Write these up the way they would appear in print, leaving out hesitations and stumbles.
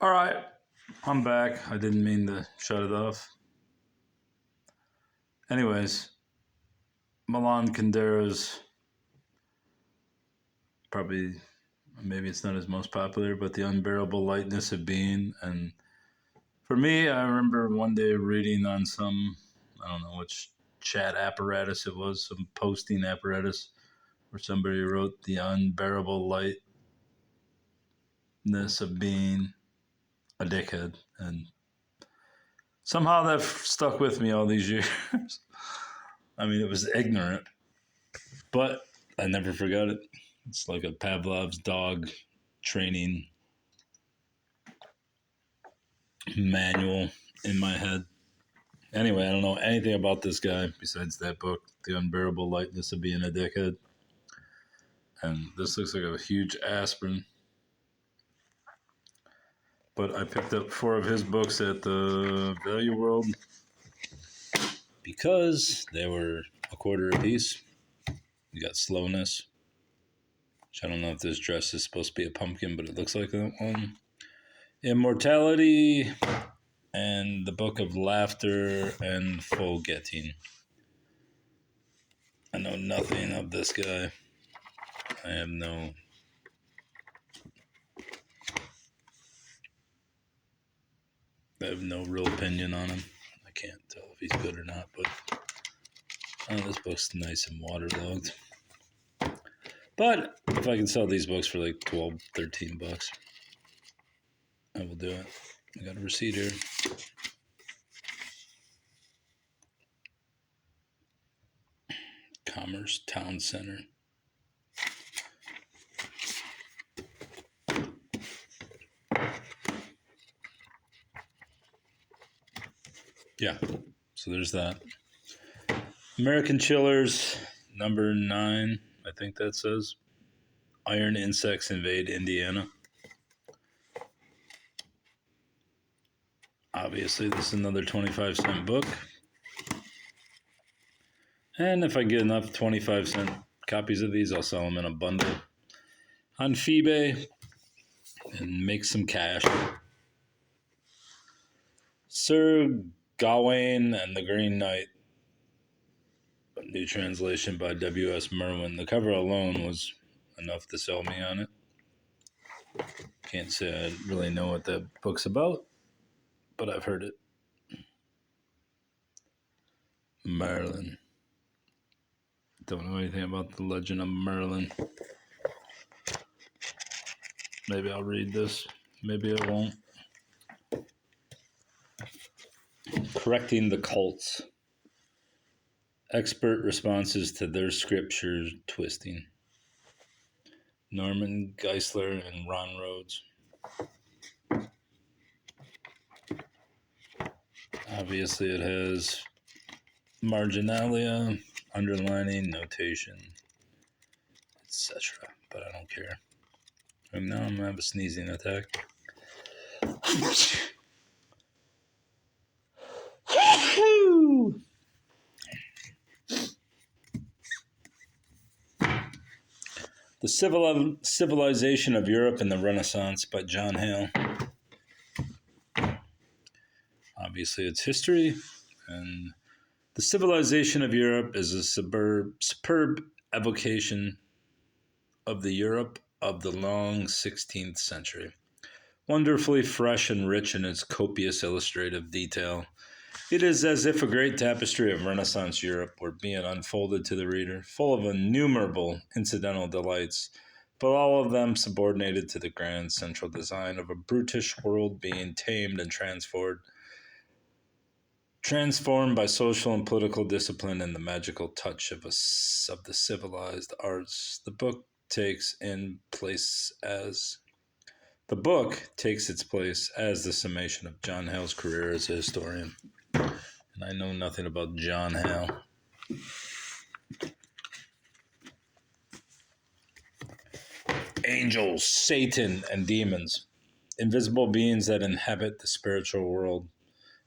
All right, I'm back. I didn't mean to shut it off. Anyways, Milan Kundera's probably, maybe it's not his most popular, but The Unbearable Lightness of Being. And for me, I remember one day reading on some, I don't know which chat apparatus it was, some posting apparatus, where somebody wrote The Unbearable Lightness of Being a Dickhead. And somehow that stuck with me all these years. I mean, it was ignorant, but I never forgot it. It's like a Pavlov's dog training manual in my head. Anyway, I don't know anything about this guy besides that book, The Unbearable Lightness of Being a Dickhead. And this looks like a huge aspirin. But I picked up 4 of his books at the Value World because they were a quarter a piece. You got Slowness, which I don't know if this dress is supposed to be a pumpkin, but it looks like that one. Immortality, and the Book of Laughter and Forgetting. I know nothing of this guy. I have no real opinion on him. I can't tell if he's good or not, but this book's nice and waterlogged. But if I can sell these books for like $12, $13, I will do it. I got a receipt here. Commerce Town Center. Yeah, so there's that. American Chillers, number 9, I think that says. Iron Insects Invade Indiana. Obviously, this is another 25-cent book. And if I get enough 25-cent copies of these, I'll sell them in a bundle on Feebay and make some cash. Sir Gawain and the Green Knight. A new translation by W.S. Merwin. The cover alone was enough to sell me on it. Can't say I really know what that book's about, but I've heard it. Merlin. Don't know anything about the Legend of Merlin. Maybe I'll read this. Maybe I won't. Correcting the Cults. Expert responses to their scripture twisting. Norman Geisler and Ron Rhodes. Obviously it has marginalia, underlining, notation, etc. But I don't care. And now I'm going to have a sneezing attack. The Civilization of Europe in the Renaissance by John Hale. Obviously, it's history, and the Civilization of Europe is a superb evocation of the Europe of the long 16th century. Wonderfully fresh and rich in its copious illustrative detail, it is as if a great tapestry of Renaissance Europe were being unfolded to the reader, full of innumerable incidental delights, but all of them subordinated to the grand central design of a brutish world being tamed and transformed by social and political discipline and the magical touch of the civilized arts. The book takes its place as the summation of John Hale's career as a historian. And I know nothing about John Hale. Angels, Satan, and Demons. Invisible Beings That Inhabit the Spiritual World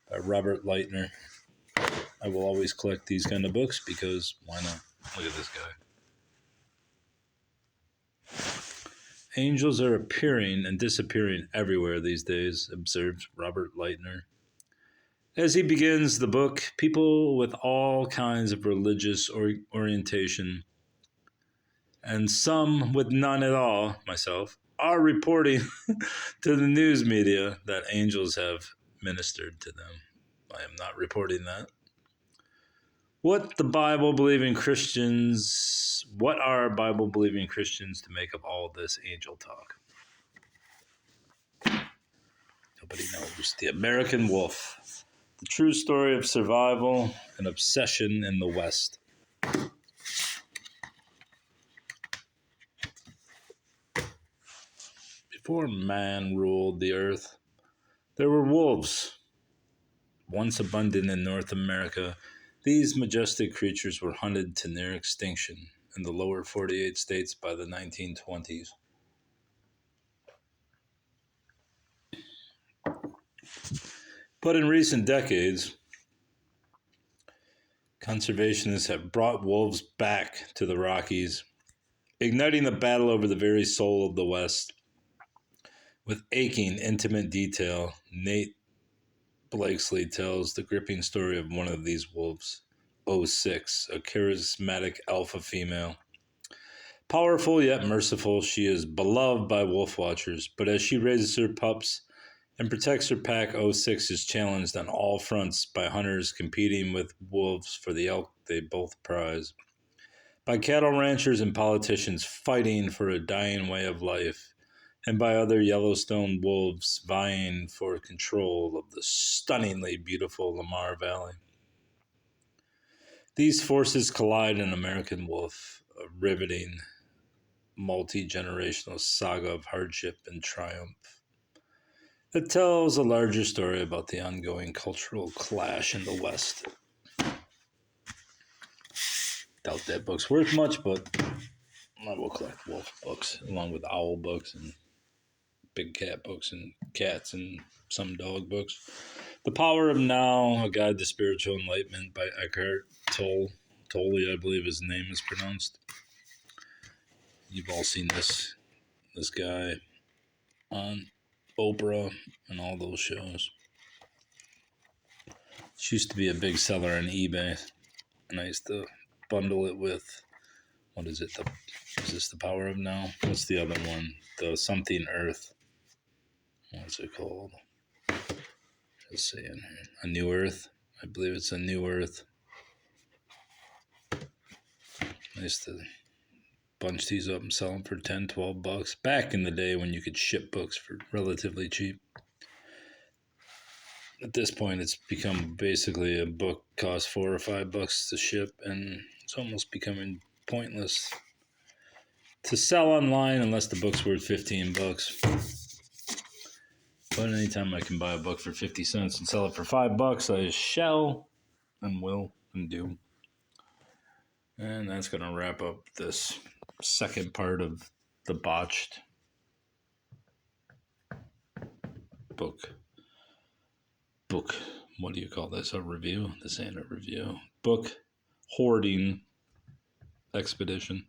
by Robert Leitner. I will always collect these kind of books because why not? Look at this guy. Angels are appearing and disappearing everywhere these days, observed Robert Leitner. As he begins the book, people with all kinds of religious orientation, and some with none at all, myself, are reporting to the news media that angels have ministered to them. I am not reporting that. What are Bible believing Christians to make of all this angel talk? Nobody knows. The American Wolf. The true story of survival and obsession in the West. Before man ruled the earth, there were wolves. Once abundant in North America, these majestic creatures were hunted to near extinction in the lower 48 states by the 1920s. But in recent decades, conservationists have brought wolves back to the Rockies, igniting the battle over the very soul of the West. With aching, intimate detail, Nate Blakesley tells the gripping story of one of these wolves, 06, a charismatic alpha female. Powerful yet merciful, she is beloved by wolf watchers, but as she raises her pups and protects her pack, 06 is challenged on all fronts by hunters competing with wolves for the elk they both prize, by cattle ranchers and politicians fighting for a dying way of life, and by other Yellowstone wolves vying for control of the stunningly beautiful Lamar Valley. These forces collide in American Wolf, a riveting, multi-generational saga of hardship and triumph that tells a larger story about the ongoing cultural clash in the West. Doubt that book's worth much, but I will collect wolf books along with owl books and big cat books and cats and some dog books. The Power of Now, A Guide to Spiritual Enlightenment by Eckhart Tolle. Tolle, I believe his name is pronounced. You've all seen this guy on Oprah and all those shows. She used to be a big seller on eBay, and I used to bundle it with, what is it? Is this The Power of Now? What's the other one? The Something Earth. What's it called? Let's see in here. A New Earth. I believe it's A New Earth. I used to bunch these up and sell them for $10, $12 back in the day when you could ship books for relatively cheap. At this point, it's become basically a book costs $4 or $5 to ship, and it's almost becoming pointless to sell online unless the book's worth $15. But anytime I can buy a book for 50 cents and sell it for $5, I shall and will and do. And that's going to wrap up this second part of the botched book. What do you call this? A review? This ain't a review. Book hoarding expedition.